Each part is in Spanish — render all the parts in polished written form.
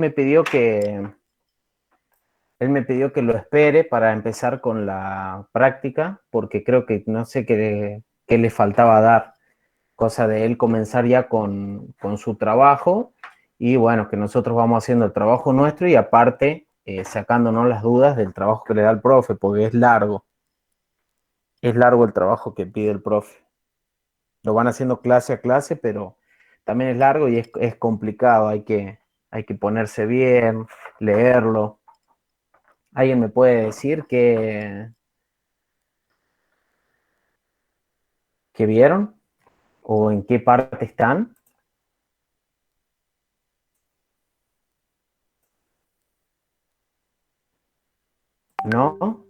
me pidió que, él me pidió que lo espere para empezar con la práctica, porque creo que no sé qué le faltaba dar, cosa de él comenzar ya con su trabajo y bueno, que nosotros vamos haciendo el trabajo nuestro y aparte sacándonos las dudas del trabajo que le da el profe, porque es largo el trabajo que pide el profe. Lo van haciendo clase a clase, pero también es largo y es complicado, hay que ponerse bien, leerlo. ¿Alguien me puede decir qué vieron o en qué parte están? ¿No?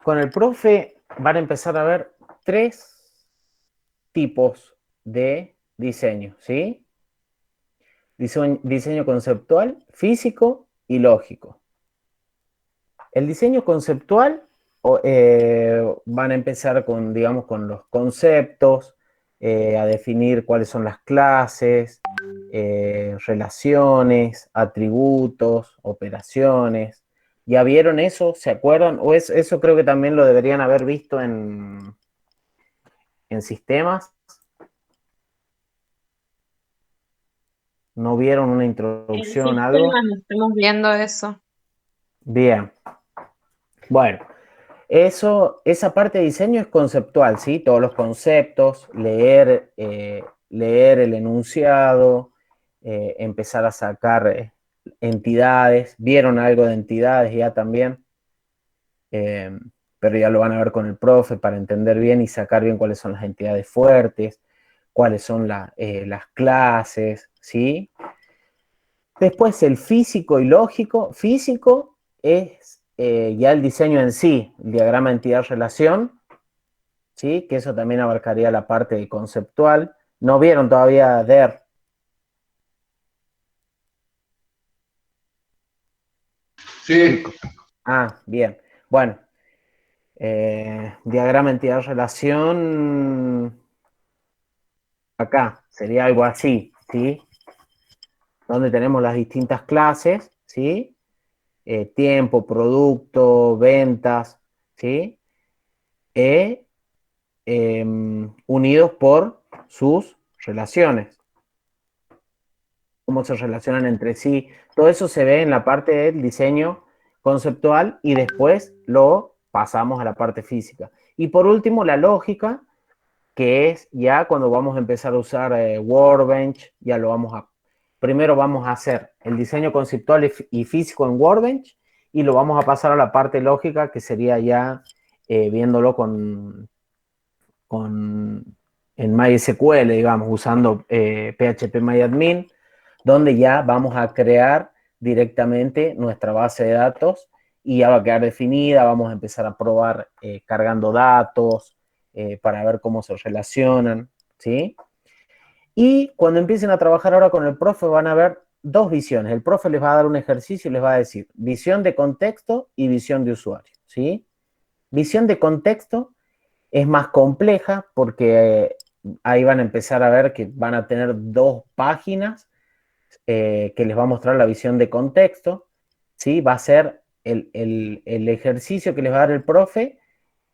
Con el profe van a empezar a ver tres tipos de diseño, ¿sí? Diseño conceptual, físico y lógico. El diseño conceptual van a empezar con, digamos, con los conceptos, a definir cuáles son las clases, relaciones, atributos, operaciones. ¿Ya vieron eso? ¿Se acuerdan? O eso creo que también lo deberían haber visto en sistemas. ¿No vieron una En introducción, algo? sistemas estamos viendo eso. Bien. Bueno, esa parte de diseño es conceptual, ¿sí? Todos los conceptos, leer el enunciado, empezar a sacar entidades. ¿Vieron algo de entidades ya también? Eh, pero ya lo van a ver con el profe para entender bien y sacar bien cuáles son las entidades fuertes, cuáles son las clases, ¿sí? Después el físico y lógico. Físico es ya el diseño en sí, el diagrama entidad-relación, ¿sí? Que eso también abarcaría la parte conceptual. ¿No vieron todavía DER? Sí, Chicos. Ah, bien. Bueno, diagrama entidad-relación, acá sería algo así, ¿sí? Donde tenemos las distintas clases, ¿sí? Tiempo, producto, ventas, ¿sí? E unidos por sus relaciones, cómo se relacionan entre sí. Todo eso se ve en la parte del diseño conceptual y después lo pasamos a la parte física. Y por último, la lógica, que es ya cuando vamos a empezar a usar Workbench, ya lo vamos a... Primero vamos a hacer el diseño conceptual y físico en Workbench y lo vamos a pasar a la parte lógica, que sería ya viéndolo en MySQL, digamos, usando PHP donde ya vamos a crear directamente nuestra base de datos y ya va a quedar definida, vamos a empezar a probar cargando datos para ver cómo se relacionan, ¿sí? Y cuando empiecen a trabajar ahora con el profe van a ver dos visiones. El profe les va a dar un ejercicio y les va a decir visión de contexto y visión de usuario, ¿sí? Visión de contexto es más compleja porque ahí van a empezar a ver que van a tener dos páginas que les va a mostrar la visión de contexto, ¿sí? Va a ser el ejercicio que les va a dar el profe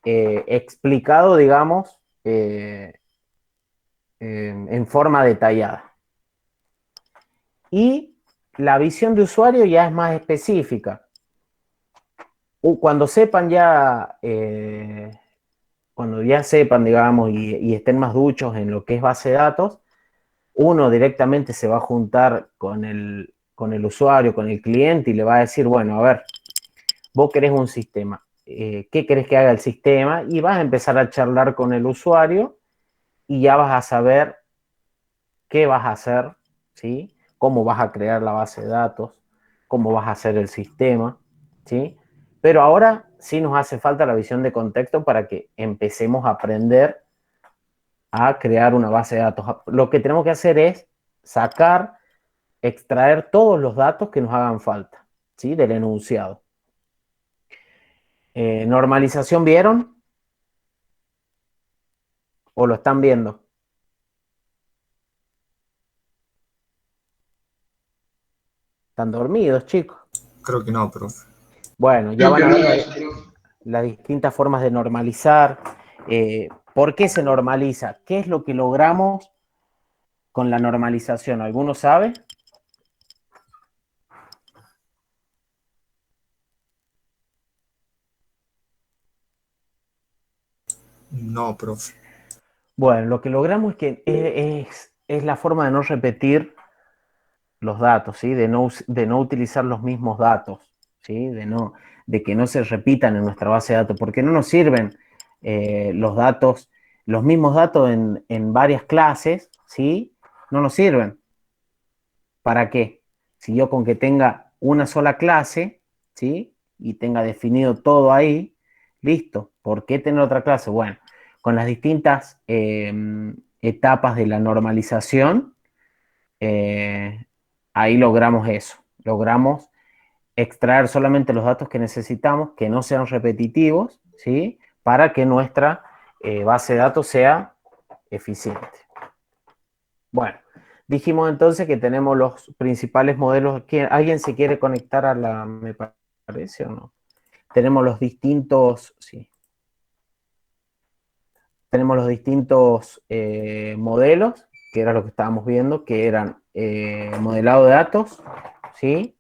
explicado, digamos, en forma detallada. Y la visión de usuario ya es más específica. Cuando sepan ya cuando ya sepan, digamos, y estén más duchos en lo que es base de datos, uno directamente se va a juntar con el usuario, con el cliente y le va a decir, bueno, a ver, vos querés un sistema, ¿qué querés que haga el sistema? Y vas a empezar a charlar con el usuario y ya vas a saber qué vas a hacer, ¿sí? Cómo vas a crear la base de datos, cómo vas a hacer el sistema, ¿sí? Pero ahora sí nos hace falta la visión de contexto para que empecemos a aprender a crear una base de datos. Lo que tenemos que hacer es sacar, extraer todos los datos que nos hagan falta, ¿sí? Del enunciado. Normalización, ¿vieron? ¿O lo están viendo? ¿Están dormidos, chicos? Creo que no, profe. Bueno, ya Creo que van a no, ver profe. las distintas formas de normalizar. ¿Por qué se normaliza? ¿Qué es lo que logramos con la normalización? ¿Alguno sabe? No, profe. Bueno, lo que logramos es que es la forma de no repetir los datos, ¿sí? De no utilizar los mismos datos, ¿sí? De que no se repitan en nuestra base de datos, porque no nos sirven los datos, los mismos datos en varias clases, ¿sí? No nos sirven. ¿Para qué? Si yo con que tenga una sola clase, ¿sí? Y tenga definido todo ahí, listo. ¿Por qué tener otra clase? Bueno, con las distintas etapas de la normalización, eh, ahí logramos eso. Logramos extraer solamente los datos que necesitamos, que no sean repetitivos, ¿sí? Para que nuestra base de datos sea eficiente. Bueno, dijimos entonces que tenemos los principales modelos. ¿Alguien se quiere conectar a la, me parece o no? Tenemos los distintos, sí. Tenemos los distintos modelos, que era lo que estábamos viendo, que eran modelado de datos, ¿sí?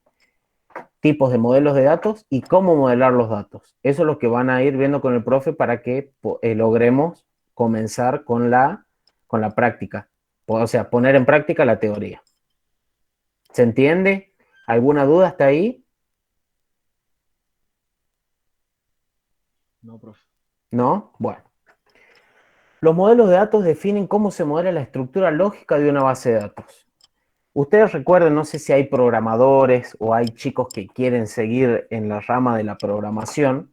Tipos de modelos de datos y cómo modelar los datos. Eso es lo que van a ir viendo con el profe para que logremos comenzar con la práctica. O sea, poner en práctica la teoría. ¿Se entiende? ¿Alguna duda hasta ahí? No, profe. ¿No? Bueno. Los modelos de datos definen cómo se modela la estructura lógica de una base de datos. Ustedes recuerden, no sé si hay programadores o hay chicos que quieren seguir en la rama de la programación.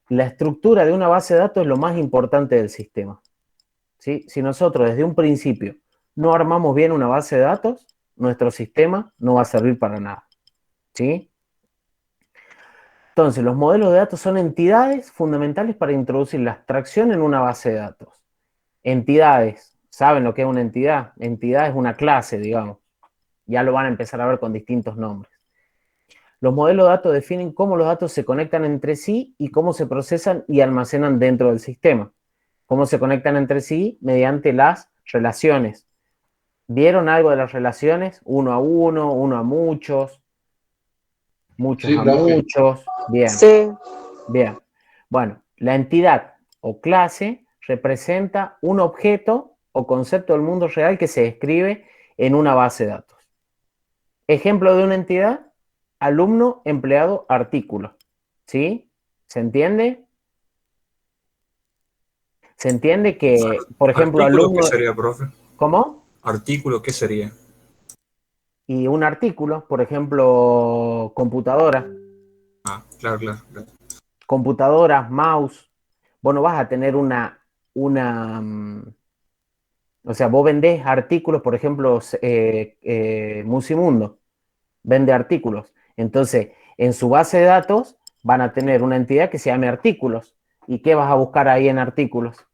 La estructura de una base de datos es lo más importante del sistema. ¿Sí? Si nosotros desde un principio no armamos bien una base de datos, nuestro sistema no va a servir para nada. ¿Sí? Entonces, los modelos de datos son entidades fundamentales para introducir la abstracción en una base de datos. Entidades, ¿saben lo que es una entidad? Entidad es una clase, digamos. Ya lo van a empezar a ver con distintos nombres. Los modelos de datos definen cómo los datos se conectan entre sí y cómo se procesan y almacenan dentro del sistema. Cómo se conectan entre sí mediante las relaciones. ¿Vieron algo de las relaciones? Uno a muchos, muchos Sí, a profe. muchos. Bien, Sí, bien. Bueno, la entidad o clase representa un objeto o concepto del mundo real que se describe en una base de datos. Ejemplo de una entidad, alumno, empleado, artículo. ¿Sí? ¿Se entiende? Se entiende que, por ejemplo, ¿Artículo qué alumno, sería, profe? ¿cómo? ¿Artículo qué sería? Y un artículo, por ejemplo, computadora, Ah, claro, claro, claro. computadoras, mouse. Vos no vas a tener una, o sea, vos vendés artículos, por ejemplo, Musimundo vende artículos. Entonces, en su base de datos van a tener una entidad que se llame artículos. ¿Y qué vas a buscar ahí en artículos?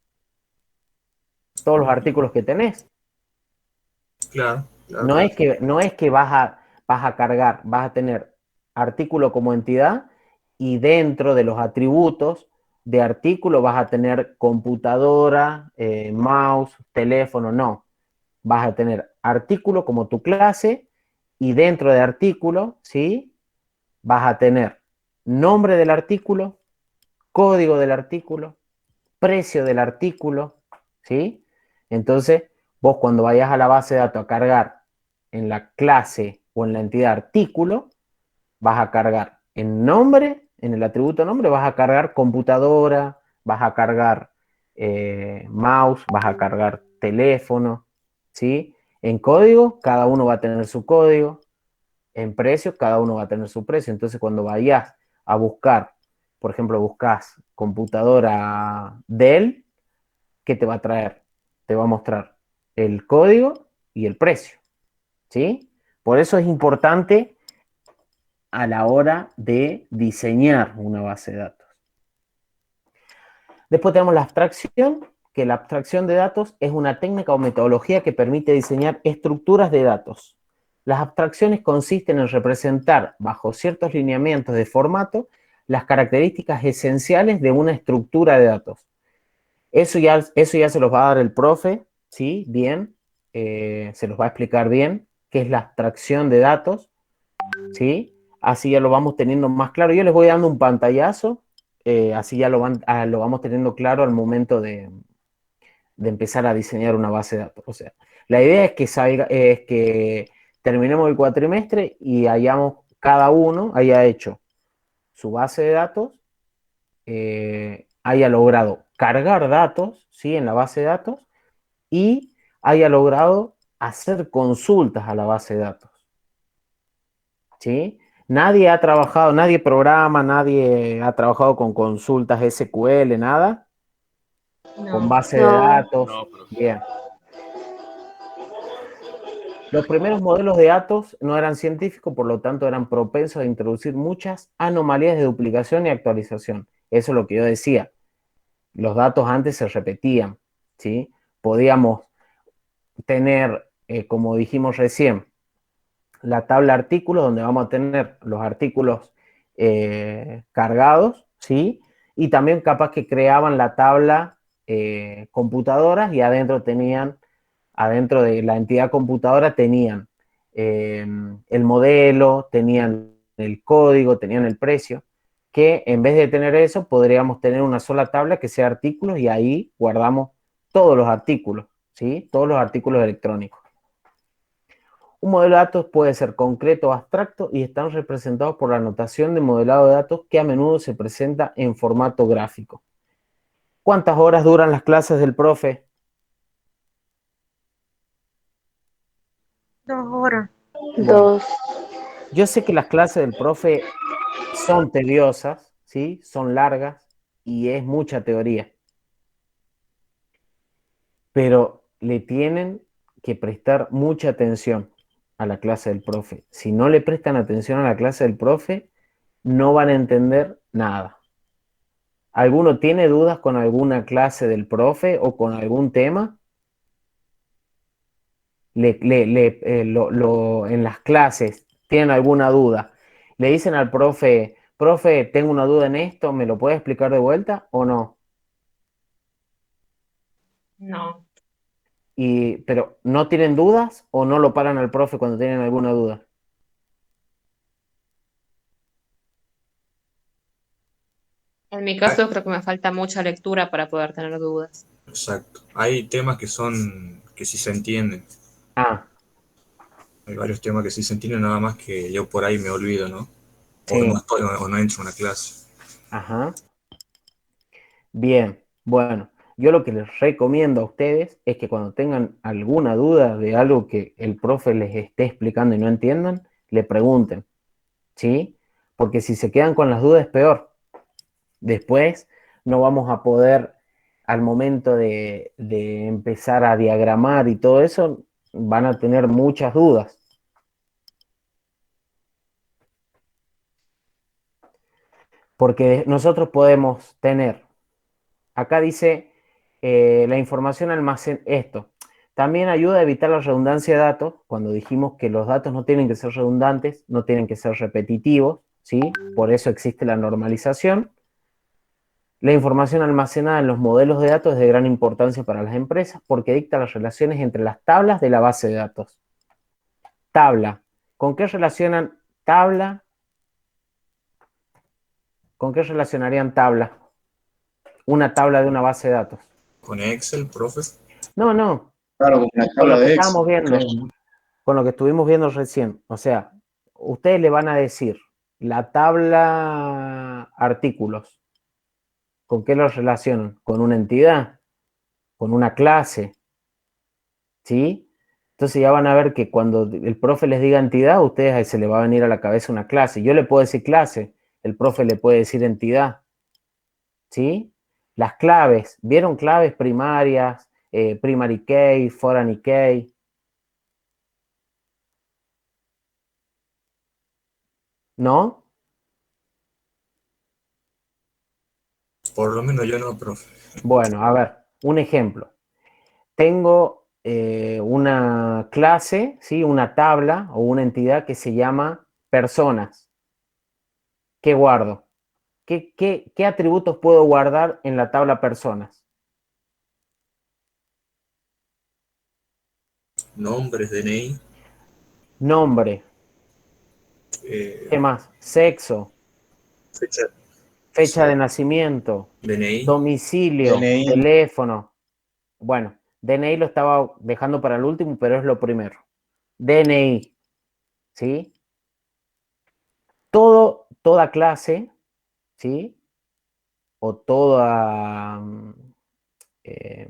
Todos los artículos que tenés. Claro, claro, No claro. es que, no es que vas a cargar, vas a tener artículo como entidad y dentro de los atributos de artículo vas a tener computadora, mouse, teléfono, no. Vas a tener artículo como tu clase y dentro de artículo, ¿sí? Vas a tener nombre del artículo, código del artículo, precio del artículo, ¿sí? Entonces, vos cuando vayas a la base de datos a cargar en la clase o en la entidad artículo, vas a cargar en nombre, en el atributo nombre, vas a cargar computadora, vas a cargar mouse, vas a cargar teléfono, ¿sí? En código, cada uno va a tener su código. En precio, cada uno va a tener su precio. Entonces, cuando vayas a buscar, por ejemplo, buscas computadora Dell, ¿qué te va a traer? Te va a mostrar el código y el precio, ¿sí? Por eso es importante a la hora de diseñar una base de datos. Después tenemos la abstracción, que la abstracción de datos es una técnica o metodología que permite diseñar estructuras de datos. Las abstracciones consisten en representar, bajo ciertos lineamientos de formato, las características esenciales de una estructura de datos. Eso ya se los va a dar el profe, ¿sí? Bien, se los va a explicar bien qué es la abstracción de datos, ¿sí? Así ya lo vamos teniendo más claro. Yo les voy dando un pantallazo, así ya lo vamos teniendo claro al momento de empezar a diseñar una base de datos. O sea, la idea es que terminemos el cuatrimestre y cada uno haya hecho su base de datos, haya logrado cargar datos, ¿sí? En la base de datos y haya logrado hacer consultas a la base de datos, ¿sí? Nadie ha trabajado, nadie programa, nadie ha trabajado con consultas SQL, nada, con No. base de No. datos. No, profe. Bien. Los primeros modelos de datos no eran científicos, por lo tanto eran propensos a introducir muchas anomalías de duplicación y actualización. Eso es lo que yo decía. Los datos antes se repetían, ¿sí? Podíamos tener, como dijimos recién, la tabla artículos, donde vamos a tener los artículos cargados, ¿sí? Y también capaz que creaban la tabla computadoras y adentro de la entidad computadora tenían el modelo, tenían el código, tenían el precio, que en vez de tener eso, podríamos tener una sola tabla que sea artículos y ahí guardamos todos los artículos, ¿sí? Todos los artículos electrónicos. Un modelo de datos puede ser concreto o abstracto y están representados por la notación de modelado de datos que a menudo se presenta en formato gráfico. ¿Cuántas horas duran las clases del profe? 2 horas. Bueno, 2. yo sé que las clases del profe son tediosas, ¿sí? Son largas y es mucha teoría. Pero le tienen que prestar mucha atención a la clase del profe. Si no le prestan atención a la clase del profe, no van a entender nada. ¿Alguno tiene dudas con alguna clase del profe o con algún tema? En las clases, ¿tienen alguna duda? ¿Le dicen al profe, profe, tengo una duda en esto, ¿me lo puede explicar de vuelta o no? No. Pero ¿no tienen dudas o no lo paran al profe cuando tienen alguna duda? En mi Ah, caso creo que me falta mucha lectura para poder tener dudas. exacto. Hay temas que sí se entienden. Ah, Hay varios temas que sí se entienden, nada más que yo por ahí me olvido, ¿no? sí, O no entro en una clase. ajá. Bien, bueno, yo lo que les recomiendo a ustedes es que cuando tengan alguna duda de algo que el profe les esté explicando y no entiendan, le pregunten, ¿sí? Porque si se quedan con las dudas es peor. Después no vamos a poder, al momento de empezar a diagramar y todo eso, van a tener muchas dudas. Porque nosotros podemos tener, acá dice, la información almacén esto. También ayuda a evitar la redundancia de datos, cuando dijimos que los datos no tienen que ser redundantes, no tienen que ser repetitivos, ¿sí? Por eso existe la normalización. La información almacenada en los modelos de datos es de gran importancia para las empresas porque dicta las relaciones entre las tablas de la base de datos. Tabla. ¿Con qué relacionan tabla? ¿Con qué relacionarían tabla? Una tabla de una base de datos. Con Excel, profe. No, no. Claro, como la Con lo tabla que de estábamos Excel. viendo, Claro, ¿no? con lo que estuvimos viendo recién. O sea, ustedes le van a decir la tabla artículos. ¿Con qué los relacionan? ¿Con una entidad? ¿Con una clase? ¿Sí? Entonces ya van a ver que cuando el profe les diga entidad, a ustedes se les va a venir a la cabeza una clase. Yo le puedo decir clase, el profe le puede decir entidad. ¿Sí? Las claves, ¿vieron claves primarias, primary key, foreign key? ¿No? Por lo menos yo no, profe. Bueno, a ver. un ejemplo. Tengo una clase, ¿sí? Una tabla o una entidad que se llama personas. ¿Qué guardo? ¿Qué atributos puedo guardar en la tabla personas? Nombres, DNI, Nombre. eh, ¿Qué más? Sexo, fecha, fecha sí, de nacimiento, DNI, domicilio, DNI. teléfono. Bueno, DNI lo estaba dejando para el último, pero es lo primero. DNI, ¿sí? Toda clase, ¿sí? O toda, eh,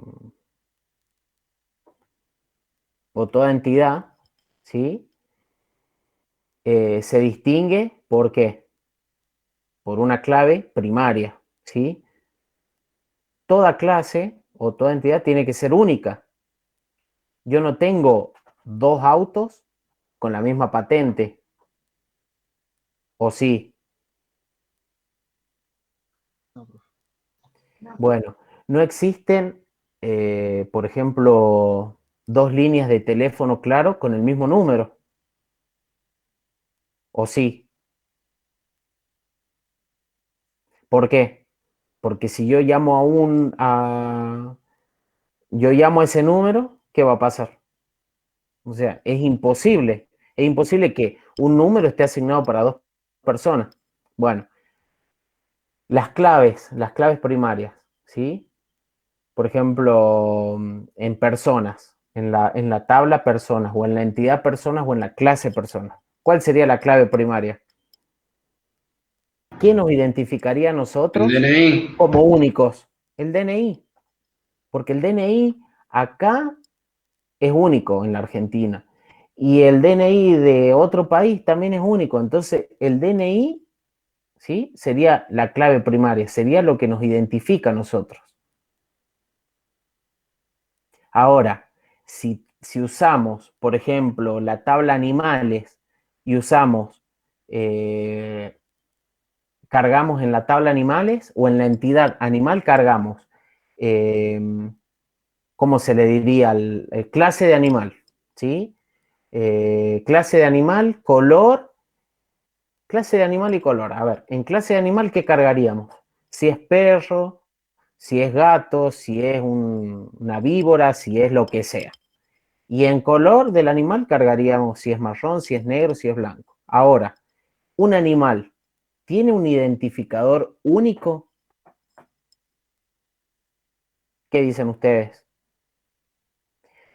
o toda entidad, ¿sí? Se distingue, ¿por qué? Por una clave primaria, ¿sí? Toda clase o toda entidad tiene que ser única. Yo no tengo dos autos con la misma patente, ¿o sí? Bueno, no existen, por ejemplo, dos líneas de teléfono claro con el mismo número, ¿o sí? ¿Por qué? Porque si yo llamo yo llamo a ese número, ¿qué va a pasar? O sea, es imposible que un número esté asignado para dos personas. Bueno, las claves primarias, ¿sí? Por ejemplo, en personas, en la tabla personas, o en la entidad personas, o en la clase personas. ¿Cuál sería la clave primaria? ¿Qué nos identificaría a El nosotros DNI. como únicos? El DNI, porque el DNI acá es único en la Argentina. Y el DNI de otro país también es único. Entonces, el DNI, ¿sí? Sería la clave primaria, sería lo que nos identifica a nosotros. Ahora, si usamos, por ejemplo, la tabla animales y usamos, cargamos en la tabla animales o en la entidad animal, cargamos, eh, ¿cómo se le diría? Clase de animal, ¿sí? Clase de animal, color, clase de animal y color. A ver, en clase de animal, ¿qué cargaríamos? Si es perro, si es gato, si es una víbora, si es lo que sea. Y en color del animal cargaríamos si es marrón, si es negro, si es blanco. Ahora, un animal tiene un identificador único. ¿Qué dicen ustedes?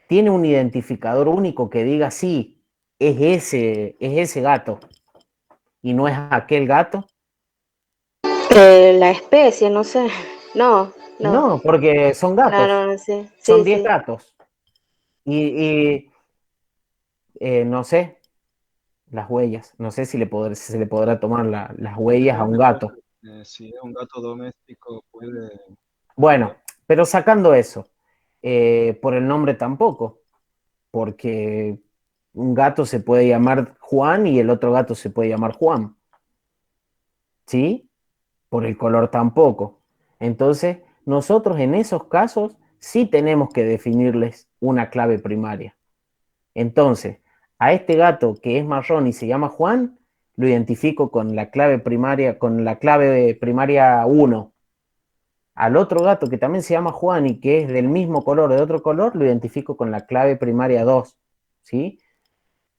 Tiene un identificador único que diga sí, es ese gato y no es aquel gato. La especie, no sé. No, no. No, porque son gatos, Claro, sí, son sí, 10 sí. gatos. Y no sé, las huellas, no sé si se le podrá tomar las huellas a un Depende, pues, gato. si es un gato doméstico puede Bueno, cambiar. pero sacando eso, por el nombre tampoco, porque un gato se puede llamar Juan y el otro gato se puede llamar Juan, ¿sí? Por el color tampoco. Entonces, nosotros en esos casos sí tenemos que definirles una clave primaria. Entonces, a este gato que es marrón y se llama Juan, lo identifico con la clave primaria 1. Al otro gato que también se llama Juan y que es del mismo color, de otro color, lo identifico con la clave primaria 2, ¿sí?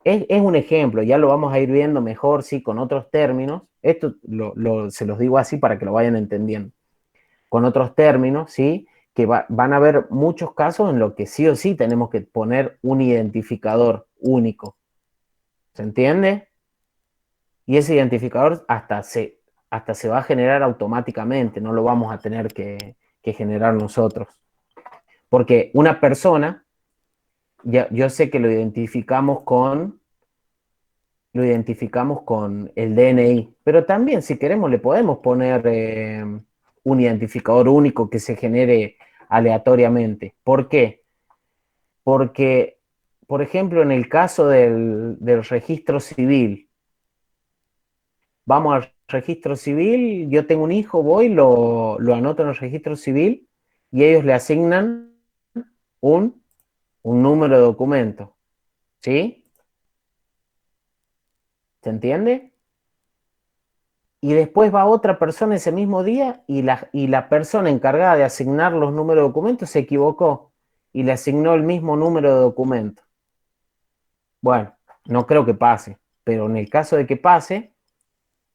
Es un ejemplo, ya lo vamos a ir viendo mejor, sí, con otros términos. Esto se los digo así para que lo vayan entendiendo. Con otros términos, ¿sí? Que van a haber muchos casos en los que sí o sí tenemos que poner un identificador único. ¿Se entiende? Y ese identificador hasta se va a generar automáticamente, no lo vamos a tener que generar nosotros. Porque una persona, yo sé que lo identificamos con el DNI, pero también si queremos le podemos poner un identificador único que se genere aleatoriamente. ¿Por qué? Porque, por ejemplo, en el caso del registro civil, vamos al registro civil, yo tengo un hijo, voy, lo anoto en el registro civil y ellos le asignan un número de documento. ¿Sí? ¿Se entiende? Y después va otra persona ese mismo día y la persona encargada de asignar los números de documentos se equivocó y le asignó el mismo número de documento. Bueno, no creo que pase, pero en el caso de que pase,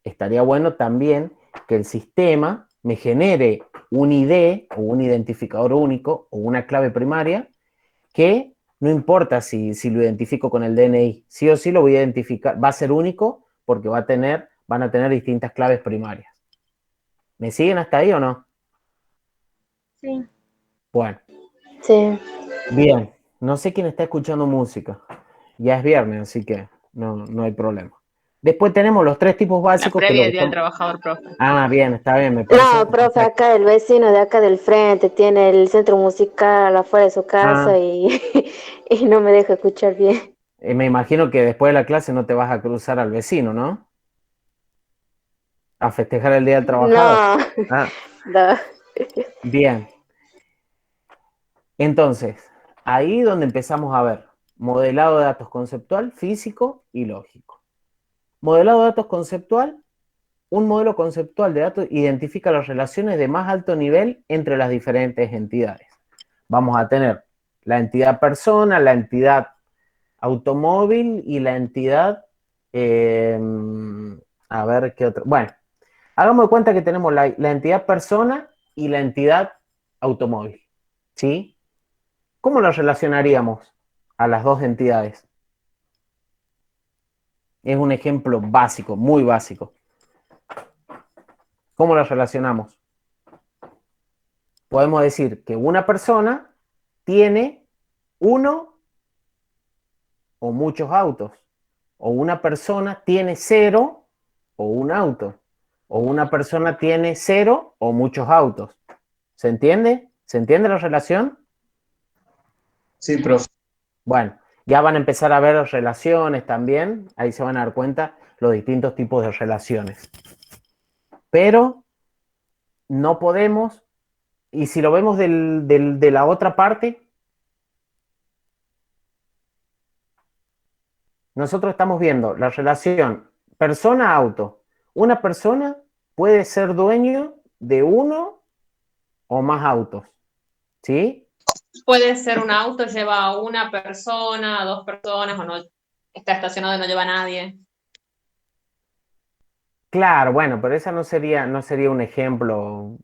estaría bueno también que el sistema me genere un ID o un identificador único o una clave primaria que no importa si lo identifico con el DNI, sí o sí lo voy a identificar, va a ser único porque van a tener distintas claves primarias. ¿Me siguen hasta ahí o no? Sí. Bueno. Sí. Bien. No sé quién está escuchando música. Ya es viernes, así que no hay problema. Después tenemos los 3 tipos La básicos. previa del Día del Trabajador, profe. Ah, bien, está bien, me parece. No, profe, acá el vecino de acá del frente tiene el centro musical afuera de su casa y no me deja escuchar bien. Me imagino que después de la clase no te vas a cruzar al vecino, ¿no? A festejar el Día del Trabajador. No, no. Bien. Entonces, ahí donde empezamos a ver modelado de datos conceptual, físico y lógico. Modelado de datos conceptual. Un modelo conceptual de datos identifica las relaciones de más alto nivel entre las diferentes entidades. Vamos a tener la entidad persona, la entidad automóvil y la entidad... a ver qué otro... Bueno, hagamos de cuenta que tenemos la entidad persona y la entidad automóvil. ¿Sí? ¿Cómo las relacionaríamos a las dos entidades? Es un ejemplo básico, muy básico. ¿Cómo las relacionamos? Podemos decir que una persona tiene uno o muchos autos. O una persona tiene 0 o un auto. O una persona tiene 0 o muchos autos. ¿Se entiende? ¿Se entiende la relación? Sí, profe. Bueno, ya van a empezar a ver relaciones también. Ahí se van a dar cuenta los distintos tipos de relaciones. Pero no podemos, y si lo vemos de la otra parte, nosotros estamos viendo la relación persona-auto. Una persona puede ser dueño de uno o más autos. ¿Sí? Puede ser un auto, lleva a una persona, a 2 personas, o no está estacionado y no lleva a nadie. Claro, bueno, pero esa no sería un ejemplo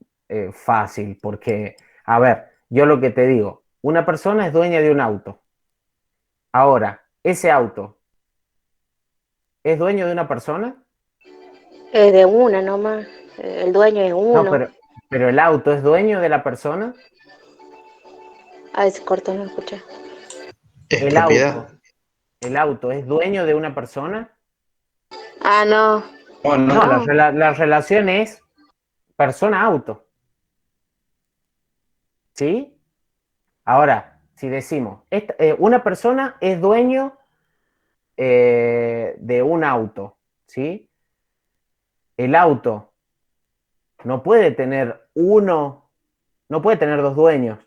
fácil, porque, a ver, yo lo que te digo, una persona es dueña de un auto. Ahora, ¿ese auto es dueño de una persona? Es de una nomás. El dueño es No, uno. pero el auto es dueño de la persona. Ay, se cortó, no escuché. Es propiedad. El auto es dueño de una persona. Ah, no. Oh, no. No, No. la relación es persona-auto. ¿Sí? Ahora, si decimos, una persona es dueño de un auto, ¿sí? El auto no puede tener no puede tener dos dueños,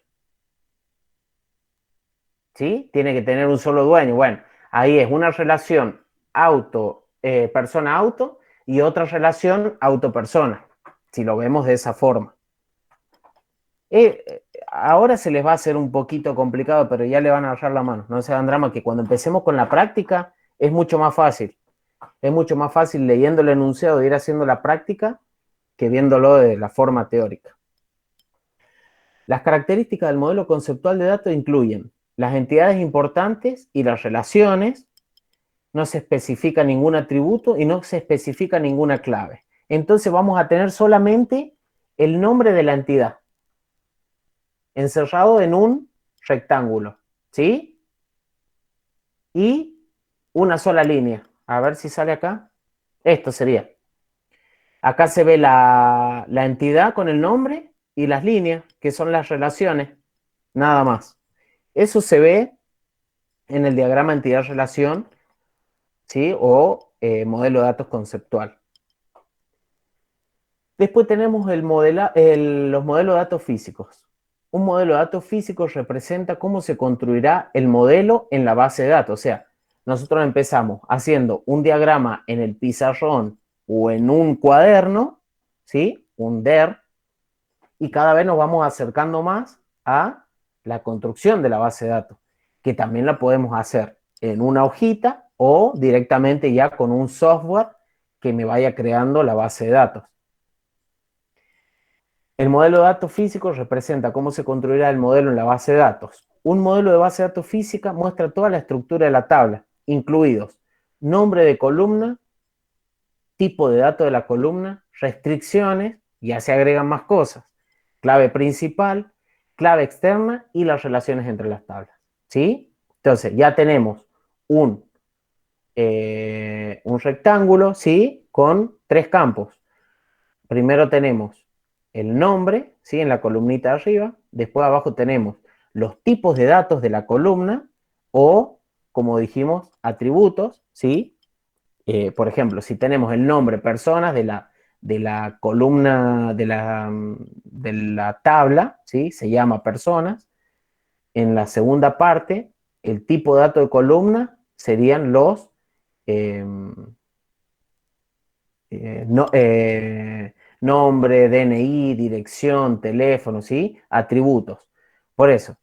¿sí? Tiene que tener un solo dueño. Bueno, ahí es una relación persona-auto y otra relación auto-persona, si lo vemos de esa forma. Ahora se les va a hacer un poquito complicado, pero ya le van a agarrar la mano. No se dan drama que cuando empecemos con la práctica es mucho más fácil. Es mucho más fácil leyendo el enunciado de ir haciendo la práctica que viéndolo de la forma teórica. Las características del modelo conceptual de datos incluyen las entidades importantes y las relaciones, no se especifica ningún atributo y no se especifica ninguna clave. Entonces vamos a tener solamente el nombre de la entidad encerrado en un rectángulo, ¿sí? Y una sola línea. A ver si sale acá. Esto sería. Acá se ve la entidad con el nombre y las líneas, que son las relaciones, nada más. Eso se ve en el diagrama entidad-relación, ¿sí? O modelo de datos conceptual. Después tenemos los modelos de datos físicos. un modelo de datos físicos representa cómo se construirá el modelo en la base de datos. O sea, nosotros empezamos haciendo un diagrama en el pizarrón o en un cuaderno, ¿sí? Un DER, y cada vez nos vamos acercando más a la construcción de la base de datos, que también la podemos hacer en una hojita o directamente ya con un software que me vaya creando la base de datos. El modelo de datos físicos representa cómo se construirá el modelo en la base de datos. Un modelo de base de datos física muestra toda la estructura de la tabla, incluidos nombre de columna, tipo de datos de la columna, restricciones, ya se agregan más cosas, clave principal, clave externa y las relaciones entre las tablas. ¿Sí? Entonces, ya tenemos un rectángulo, ¿sí? Con 3 campos. Primero tenemos el nombre, ¿sí? En la columnita de arriba. Después abajo tenemos los tipos de datos de la columna o, como dijimos, atributos, ¿sí? Por ejemplo, si tenemos el nombre personas de la columna de la tabla, ¿sí? Se llama personas. En la segunda parte, el tipo de dato de columna serían los nombre, DNI, dirección, teléfono, ¿sí? Atributos. Por eso,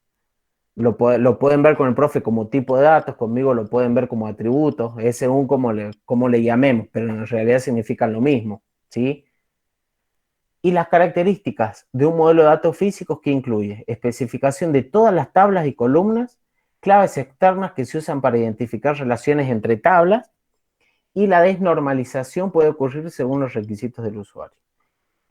lo pueden ver con el profe como tipo de datos, conmigo lo pueden ver como atributos, es según cómo le llamemos, pero en realidad significan lo mismo, ¿sí? Y las características de un modelo de datos físicos que incluye especificación de todas las tablas y columnas, claves externas que se usan para identificar relaciones entre tablas, y la desnormalización puede ocurrir según los requisitos del usuario.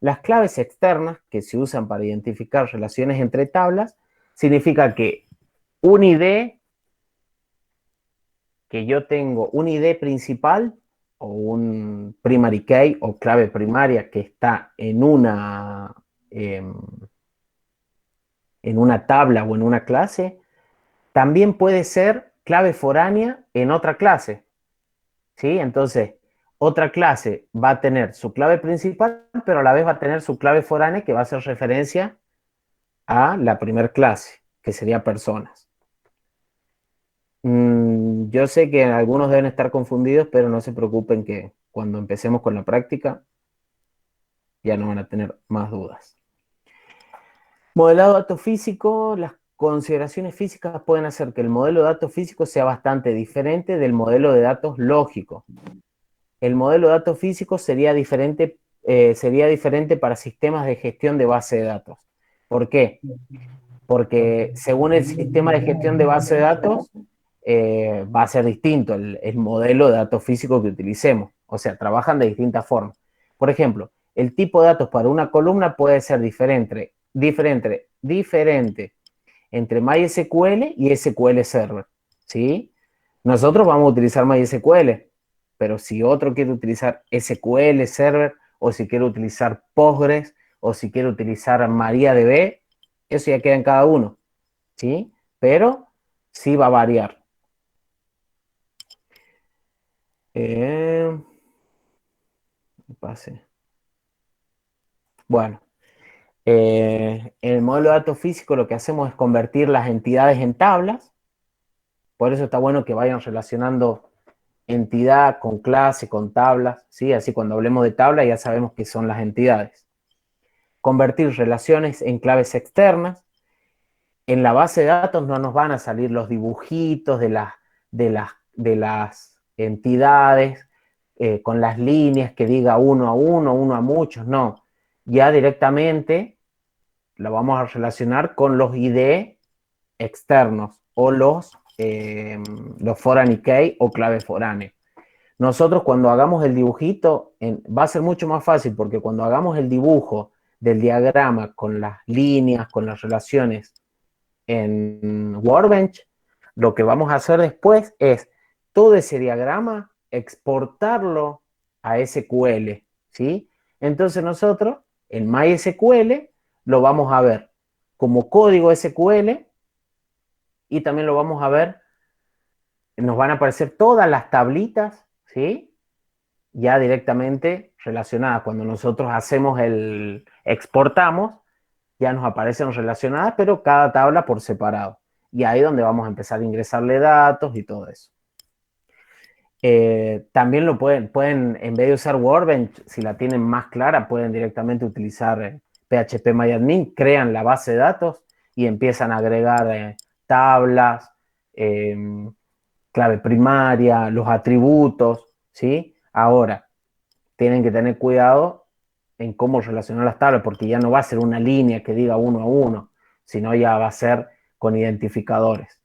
Las claves externas que se usan para identificar relaciones entre tablas significa que un ID, que yo tengo un ID principal o un primary key o clave primaria que está en una tabla o en una clase, también puede ser clave foránea en otra clase. ¿Sí? Entonces, otra clase va a tener su clave principal, pero a la vez va a tener su clave foránea que va a hacer referencia a la primer clase, que sería personas. Yo sé que algunos deben estar confundidos, pero no se preocupen que cuando empecemos con la práctica ya no van a tener más dudas. Modelado de datos físico, las consideraciones físicas pueden hacer que el modelo de datos físico sea bastante diferente del modelo de datos lógico. El modelo de datos físico sería diferente para sistemas de gestión de base de datos. ¿Por qué? Porque según el sistema de gestión de base de datos, va a ser distinto el modelo de datos físico que utilicemos. O sea, trabajan de distintas formas. Por ejemplo, el tipo de datos para una columna puede ser diferente entre MySQL y SQL Server, ¿sí? Nosotros vamos a utilizar MySQL, pero si otro quiere utilizar SQL Server, o si quiere utilizar Postgres, o si quiere utilizar MariaDB, eso ya queda en cada uno, ¿sí? Pero sí va a variar. Bueno, en el modelo de datos físico lo que hacemos es convertir las entidades en tablas. Por eso está bueno que vayan relacionando entidad con clase, con tablas, ¿sí? Así cuando hablemos de tabla ya sabemos qué son las entidades. Convertir relaciones en claves externas. En la base de datos no nos van a salir los dibujitos de las entidades con las líneas que diga uno a uno, uno a muchos, no. Ya directamente la vamos a relacionar con los ID externos o los foreign key o clave foránea. Nosotros cuando hagamos el dibujito, va a ser mucho más fácil porque cuando hagamos el dibujo del diagrama con las líneas, con las relaciones en Workbench, lo que vamos a hacer después es todo ese diagrama exportarlo a SQL, ¿sí? Entonces nosotros en MySQL lo vamos a ver como código SQL y también lo vamos a ver, nos van a aparecer todas las tablitas, ¿sí? Ya directamente relacionadas. Cuando nosotros exportamos, ya nos aparecen relacionadas, pero cada tabla por separado. Y ahí es donde vamos a empezar a ingresarle datos y todo eso. También lo pueden, en vez de usar Workbench, si la tienen más clara, pueden directamente utilizar PHP-MyAdmin, crean la base de datos y empiezan a agregar tablas, clave primaria, los atributos, ¿sí? Ahora, tienen que tener cuidado en cómo relacionar las tablas, porque ya no va a ser una línea que diga 1 a 1, sino ya va a ser con identificadores.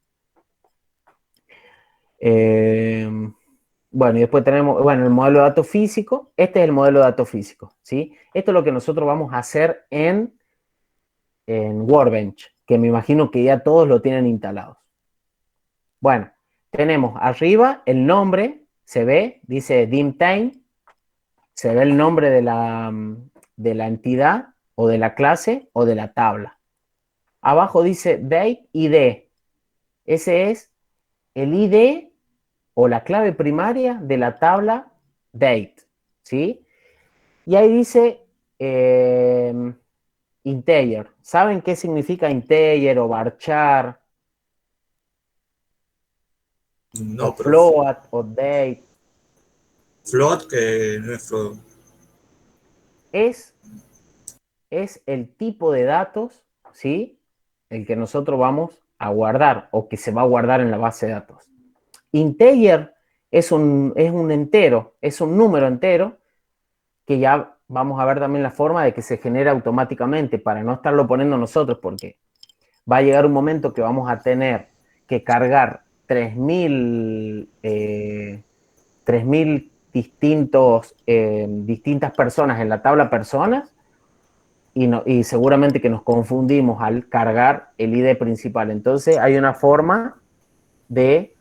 Bueno, y después tenemos, bueno, el modelo de datos físico. Este es el modelo de datos físico, ¿sí? Esto es lo que nosotros vamos a hacer en Workbench, que me imagino que ya todos lo tienen instalados. Bueno, tenemos arriba el nombre, se ve, dice DIMTime, se ve el nombre de la entidad, o de la clase, o de la tabla. Abajo dice date ID. Ese es el ID o la clave primaria de la tabla date, ¿sí? Y ahí dice integer. ¿Saben qué significa integer o varchar? No, O pero float o date. float, que no es float. Es el tipo de datos, ¿sí? El que nosotros vamos a guardar o que se va a guardar en la base de datos. Integer es un entero, es un número entero que ya vamos a ver también la forma de que se genera automáticamente para no estarlo poniendo nosotros, porque va a llegar un momento que vamos a tener que cargar 3.000 distintas personas en la tabla personas y seguramente que nos confundimos al cargar el ID principal. Entonces hay una forma de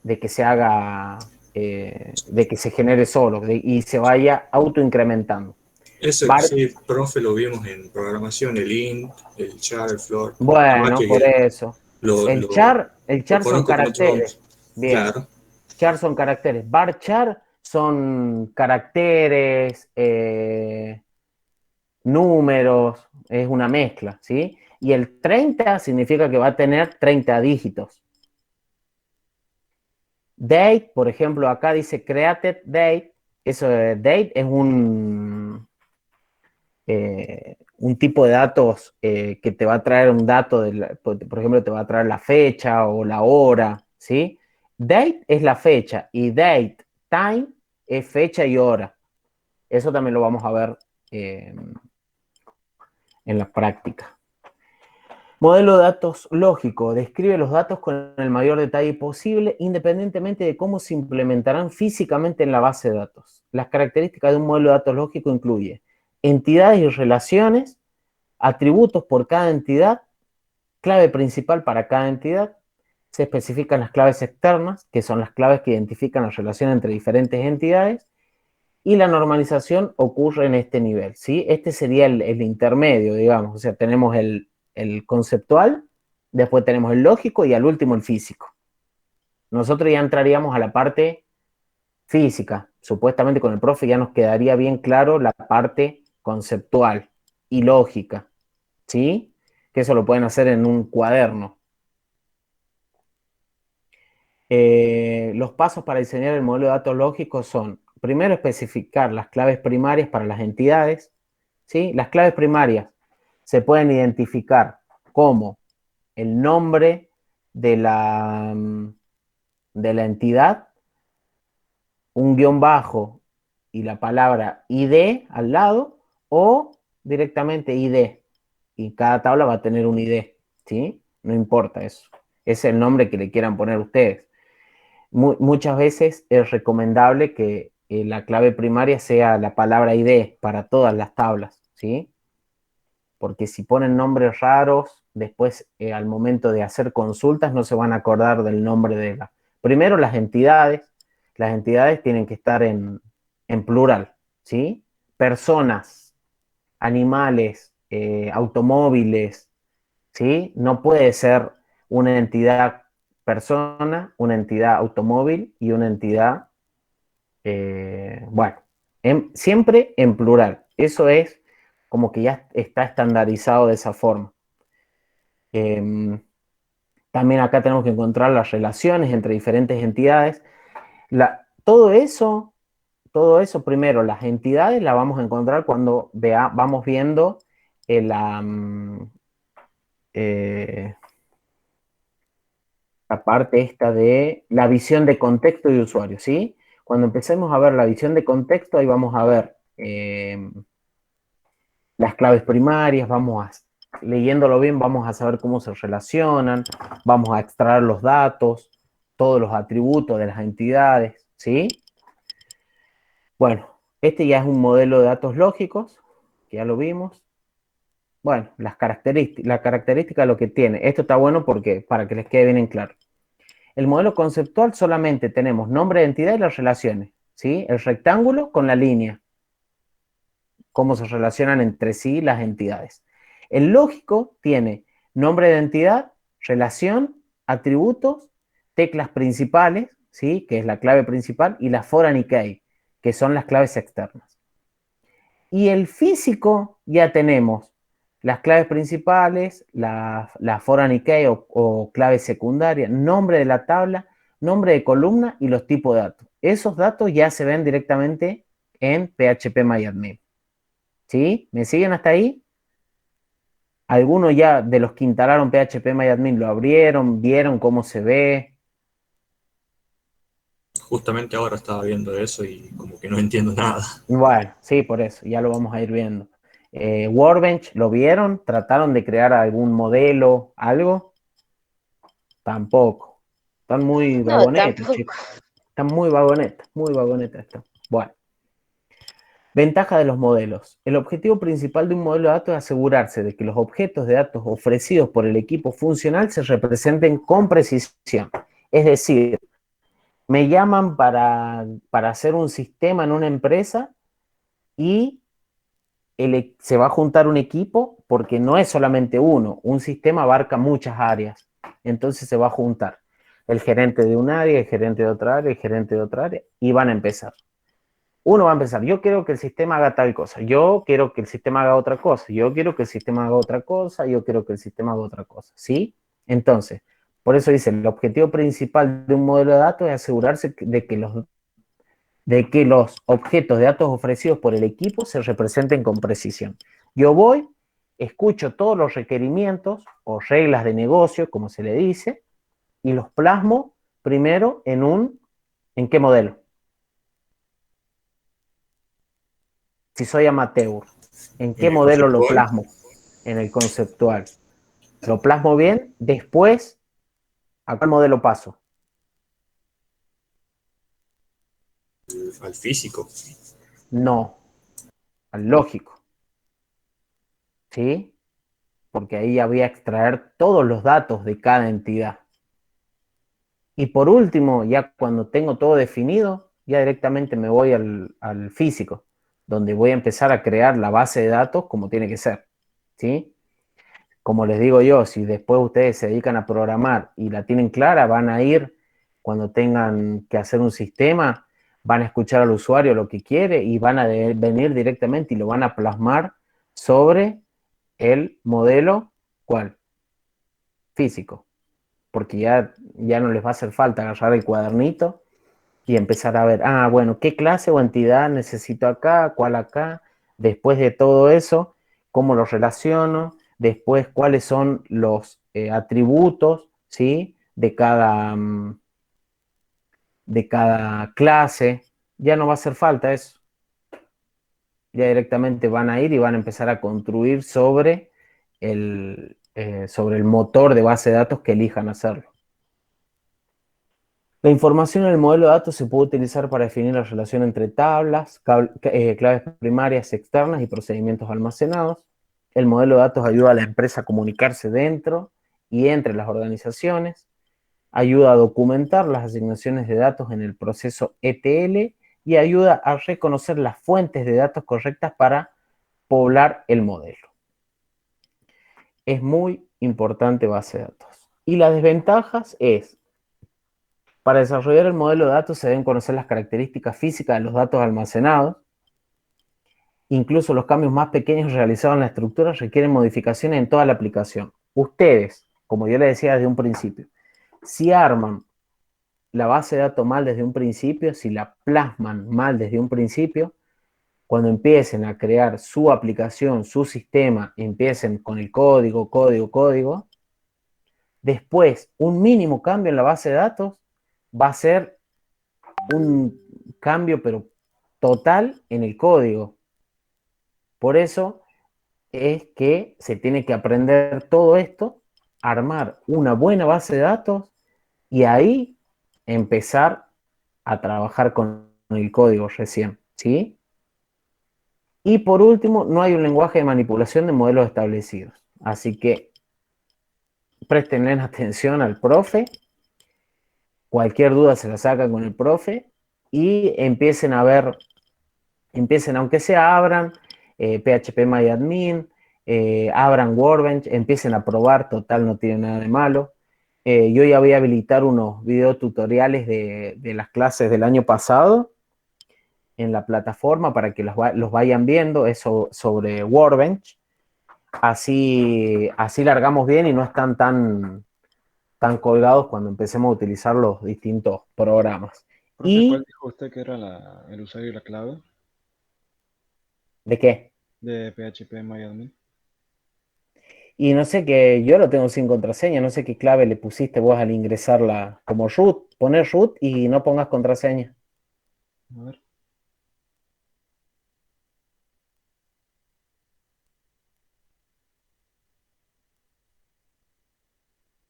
que se haga, de que se genere solo y se vaya autoincrementando. Eso sí, profe, lo vimos en programación, el int, el char, el floor. Bueno, por eso. El char son caracteres. Bien. Claro. Char son caracteres. Varchar son caracteres, números, es una mezcla, ¿sí? Y el 30 significa que va a tener 30 dígitos. Date, por ejemplo, acá dice created date. Eso de date es un tipo de datos que te va a traer un dato, por ejemplo, te va a traer la fecha o la hora, ¿sí? Date es la fecha y date, time, es fecha y hora. Eso también lo vamos a ver en la práctica. Modelo de datos lógico. Describe los datos con el mayor detalle posible, independientemente de cómo se implementarán físicamente en la base de datos. Las características de un modelo de datos lógico incluye entidades y relaciones, atributos por cada entidad, clave principal para cada entidad, se especifican las claves externas, que son las claves que identifican la relación entre diferentes entidades, y la normalización ocurre en este nivel, ¿sí? Este sería el intermedio, digamos, o sea, tenemos el conceptual, después tenemos el lógico y al último el físico. Nosotros ya entraríamos a la parte física. Supuestamente con el profe ya nos quedaría bien claro la parte conceptual y lógica, ¿sí? Que eso lo pueden hacer en un cuaderno. Los pasos para diseñar el modelo de datos lógicos son, primero, especificar las claves primarias para las entidades, ¿sí? Las claves primarias se pueden identificar como el nombre de la entidad, un guión bajo y la palabra ID al lado, o directamente ID. Y cada tabla va a tener un ID, ¿sí? No importa eso. Es el nombre que le quieran poner ustedes. Muchas veces es recomendable que la clave primaria sea la palabra ID para todas las tablas, ¿sí? Porque si ponen nombres raros, después al momento de hacer consultas no se van a acordar del nombre de la... Primero las entidades tienen que estar en plural, ¿sí? Personas, animales, automóviles, ¿sí? No puede ser una entidad persona, una entidad automóvil y una entidad, bueno, siempre en plural. Eso es como que ya está estandarizado de esa forma. También acá tenemos que encontrar las relaciones entre diferentes entidades. Todo eso primero, las entidades las vamos a encontrar cuando vamos viendo la parte esta de la visión de contexto y usuario, ¿sí? Cuando empecemos a ver la visión de contexto, ahí vamos a ver las claves primarias, leyéndolo bien, vamos a saber cómo se relacionan, vamos a extraer los datos, todos los atributos de las entidades, ¿sí? Bueno, este ya es un modelo de datos lógicos, que ya lo vimos. Bueno, la característica de lo que tiene. Esto está bueno porque para que les quede bien en claro. El modelo conceptual solamente tenemos nombre de entidad y las relaciones, ¿sí? El rectángulo con la línea. Cómo se relacionan entre sí las entidades. El lógico tiene nombre de entidad, relación, atributos, teclas principales, ¿sí? Que es la clave principal, y la foreign key, que son las claves externas. Y el físico ya tenemos las claves principales, la foreign key o clave secundaria, nombre de la tabla, nombre de columna y los tipos de datos. Esos datos ya se ven directamente en PHP-MyAdmin. ¿Sí? ¿Me siguen hasta ahí? Algunos ya de los que instalaron PHP-MyAdmin lo abrieron, vieron cómo se ve. Justamente ahora estaba viendo eso y como que no entiendo nada. Bueno, sí, por eso, ya lo vamos a ir viendo. Workbench, ¿lo vieron? ¿Trataron de crear algún modelo, algo? Tampoco. Están muy No, vagonetas, tampoco. chicos. Están muy vagonetas están. Bueno. Ventaja de los modelos. El objetivo principal de un modelo de datos es asegurarse de que los objetos de datos ofrecidos por el equipo funcional se representen con precisión. Es decir, me llaman para hacer un sistema en una empresa y se va a juntar un equipo porque no es solamente uno. Un sistema abarca muchas áreas. Entonces se va a juntar el gerente de un área, el gerente de otra área, el gerente de otra área y van a empezar. Uno va a empezar, yo quiero que el sistema haga tal cosa, yo quiero que el sistema haga otra cosa, yo quiero que el sistema haga otra cosa, yo quiero que el sistema haga otra cosa, ¿sí? Entonces, por eso dice, el objetivo principal de un modelo de datos es asegurarse de que los objetos de datos ofrecidos por el equipo se representen con precisión. Yo voy, escucho todos los requerimientos o reglas de negocio, como se le dice, y los plasmo primero ¿en qué modelo? Si soy amateur, ¿en qué En el modelo lo conceptual, plasmo? En el conceptual. ¿Lo plasmo bien? Después, ¿a cuál modelo paso? al físico. No, al lógico. ¿Sí? Porque ahí ya voy a extraer todos los datos de cada entidad. Y por último, ya cuando tengo todo definido, ya directamente me voy al físico, donde voy a empezar a crear la base de datos como tiene que ser. ¿Sí? Como les digo yo, si después ustedes se dedican a programar y la tienen clara, van a ir cuando tengan que hacer un sistema, van a escuchar al usuario lo que quiere y van a venir directamente y lo van a plasmar sobre el modelo, ¿cuál? Físico. Porque ya no les va a hacer falta agarrar el cuadernito y empezar a ver, bueno, ¿qué clase o entidad necesito acá? ¿Cuál acá? Después de todo eso, ¿cómo lo relaciono? Después, ¿cuáles son los atributos, ¿sí? De cada clase. Ya no va a hacer falta eso. Ya directamente van a ir y van a empezar a construir sobre el motor de base de datos que elijan hacerlo. La información en el modelo de datos se puede utilizar para definir la relación entre tablas, claves primarias externas y procedimientos almacenados. El modelo de datos ayuda a la empresa a comunicarse dentro y entre las organizaciones. Ayuda a documentar las asignaciones de datos en el proceso ETL y ayuda a reconocer las fuentes de datos correctas para poblar el modelo. Es muy importante base de datos. Y las desventajas es: para desarrollar el modelo de datos se deben conocer las características físicas de los datos almacenados. Incluso los cambios más pequeños realizados en la estructura requieren modificaciones en toda la aplicación. ustedes, como yo les decía desde un principio, si arman la base de datos mal desde un principio, si la plasman mal desde un principio, cuando empiecen a crear su aplicación, su sistema, empiecen con el código, después un mínimo cambio en la base de datos va a ser un cambio pero total en el código. Por eso es que se tiene que aprender todo esto, armar una buena base de datos y ahí empezar a trabajar con el código recién, ¿sí? Y por último, no hay un lenguaje de manipulación de modelos establecidos. Así que prestenle atención al profe, cualquier duda se la sacan con el profe y empiecen a ver, aunque sea abran PHP-MyAdmin, abran Workbench, empiecen a probar, total no tiene nada de malo. Yo ya voy a habilitar unos videotutoriales de las clases del año pasado en la plataforma para que los vayan viendo, eso sobre Workbench. Así largamos bien y no están tan colgados cuando empecemos a utilizar los distintos programas. Profe, ¿cuál dijo usted que era el usuario y la clave ¿De qué? de PHP-MyAdmin? Y no sé, que yo lo tengo sin contraseña, no sé qué clave le pusiste vos al ingresarla como root, poner root y no pongas contraseña. A ver.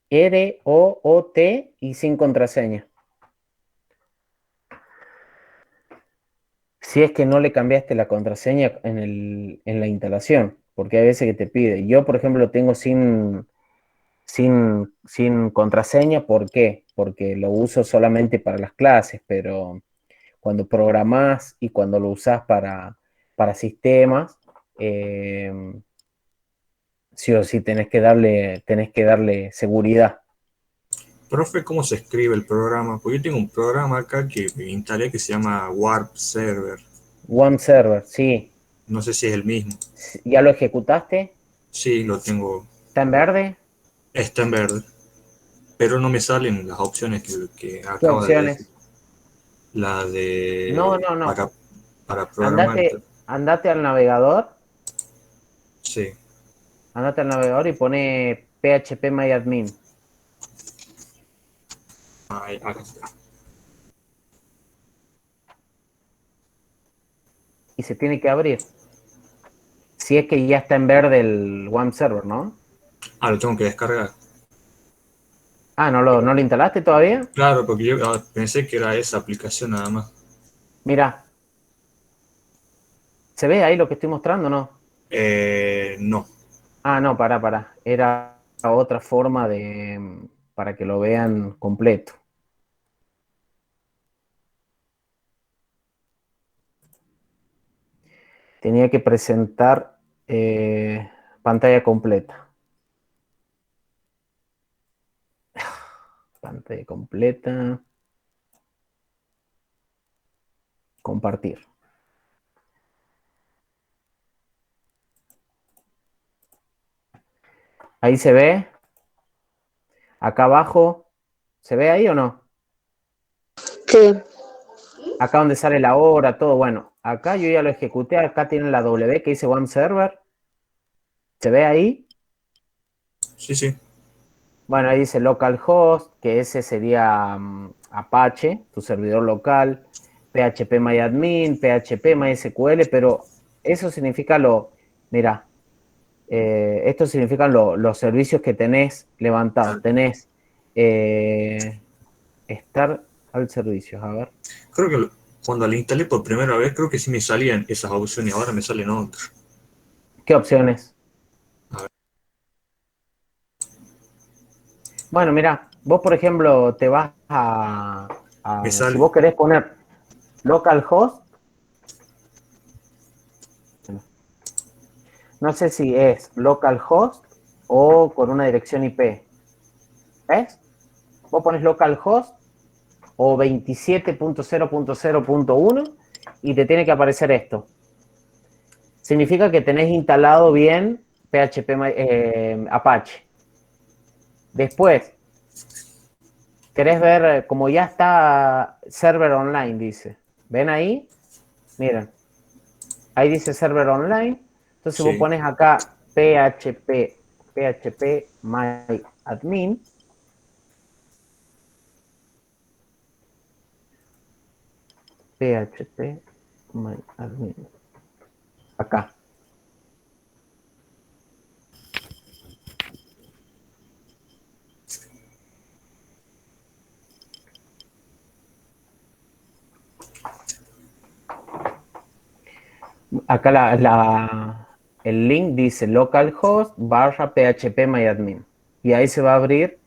ROOT y sin contraseña. Si es que no le cambiaste la contraseña en la instalación, porque hay veces que te pide. Yo, por ejemplo, lo tengo sin contraseña. ¿Por qué? Porque lo uso solamente para las clases, pero cuando programás y cuando lo usás para sistemas, sí o sí tenés que darle seguridad. Profe, ¿cómo se escribe el programa? Porque yo tengo un programa acá que instalé que se llama Warp Server. One Server, sí. No sé si es el mismo. ¿Ya lo ejecutaste? Sí, lo tengo. ¿Está en verde? Está en verde. Pero no me salen las opciones que ¿Qué acabo de decir. opciones? La de... No. Para programar. Andate al navegador. Sí. Andate al navegador y pone PHP-MyAdmin. Acá está. Y se tiene que abrir. Si es que ya está en verde el One Server, ¿no? Lo tengo que descargar. ¿No lo instalaste todavía? Claro, porque yo pensé que era esa aplicación nada más. Mira. ¿Se ve ahí lo que estoy mostrando o no? No. No, pará. Era otra forma para que lo vean completo. Tenía que presentar pantalla completa. Pantalla completa. Compartir. Ahí se ve. Acá abajo. ¿Se ve ahí o no? Sí. Acá donde sale la hora, todo. Bueno, acá yo ya lo ejecuté. Acá tienen la W que dice One Server. ¿Se ve ahí? Sí. Bueno, ahí dice localhost, que ese sería Apache, tu servidor local, PHP-MyAdmin, PHP-MySQL, pero eso significa mira, esto significan los servicios que tenés levantados. Tenés estar al servicio, a ver. Creo que cuando la instalé por primera vez, creo que sí me salían esas opciones, ahora me salen otras. ¿Qué opciones? A ver. Bueno, mira, vos por ejemplo te vas Me si sale. vos querés poner localhost, no sé si es localhost o con una dirección IP. ¿Ves? Vos pones localhost o 27.0.0.1 y te tiene que aparecer esto. Significa que tenés instalado bien PHP Apache. Después, ¿querés ver como ya está server online? Dice. ¿Ven ahí? Miren. Ahí dice server online. Entonces vos pones acá php my admin. php my admin. Acá. Acá el link dice localhost barra phpMyAdmin. Y ahí se va a abrir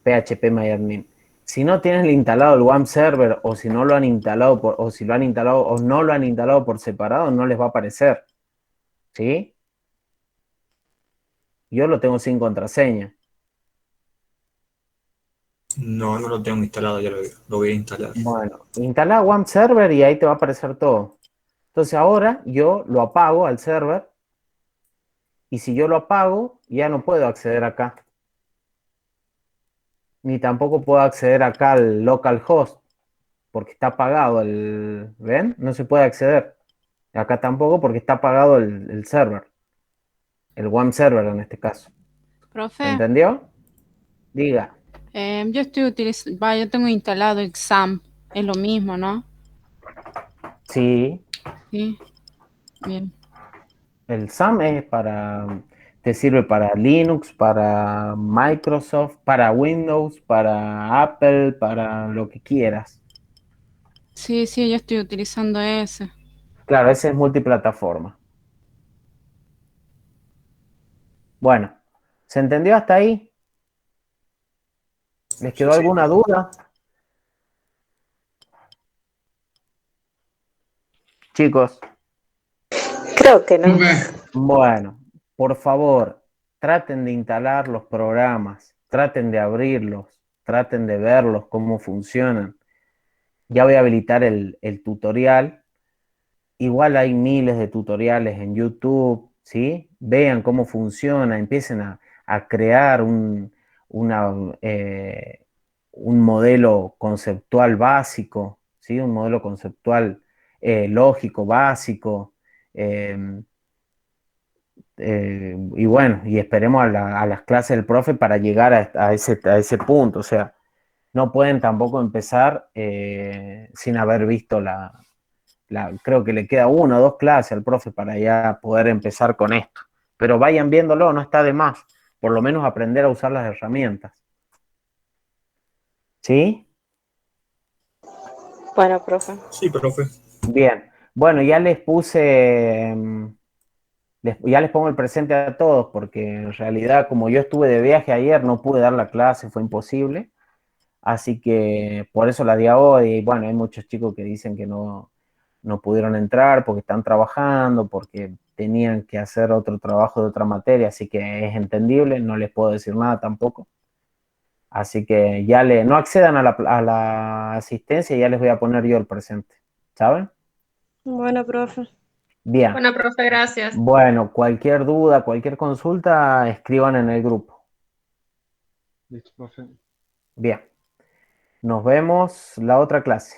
phpMyAdmin. Si no tienen instalado el WAMP server o si no lo han instalado o si lo han instalado o no lo han instalado por separado, no les va a aparecer. ¿Sí? Yo lo tengo sin contraseña. No, no lo tengo instalado, ya lo voy a instalar. Bueno, instala WAMP server y ahí te va a aparecer todo. Entonces ahora yo lo apago al server y si yo lo apago ya no puedo acceder acá. Ni tampoco puedo acceder acá al localhost porque está apagado el... ¿Ven? No se puede acceder. Acá tampoco porque está apagado el server. El WAMP server en este caso. Profe, ¿Entendió? Diga. yo estoy utilizando, yo tengo instalado Exam, es lo mismo, ¿no? Sí. Sí, bien. El SAM es te sirve para Linux, para Microsoft, para Windows, para Apple, para lo que quieras. Sí, yo estoy utilizando ese. Claro, ese es multiplataforma. Bueno, ¿se entendió hasta ahí? ¿Les quedó alguna duda? Chicos. Creo que no. Bueno, por favor, traten de instalar los programas, traten de abrirlos, traten de verlos, cómo funcionan. Ya voy a habilitar el tutorial. Igual hay miles de tutoriales en YouTube, ¿sí? Vean cómo funciona, empiecen a crear un modelo conceptual básico, ¿sí? Un modelo conceptual lógico básico. eh, y bueno, y esperemos a las clases del profe para llegar a ese punto. O sea, no pueden tampoco empezar sin haber visto creo que le queda 1 o 2 clases al profe para ya poder empezar con esto. Pero vayan viéndolo, no está de más. Por lo menos aprender a usar las herramientas. ¿Sí? Bueno, profe. Sí, profe. Bien. Bueno, ya les puse... ya les pongo el presente a todos, porque en realidad, como yo estuve de viaje ayer, no pude dar la clase, fue imposible. Así que por eso la di ahora. Y bueno, hay muchos chicos que dicen que no pudieron entrar porque están trabajando, porque tenían que hacer otro trabajo de otra materia, así que es entendible, no les puedo decir nada tampoco. Así que no accedan a la asistencia, ya les voy a poner yo el presente, ¿saben? Bueno, profe. Bien. Bueno, profe, gracias. Bueno, cualquier duda, cualquier consulta, escriban en el grupo. Listo, profe. Bien. Nos vemos la otra clase.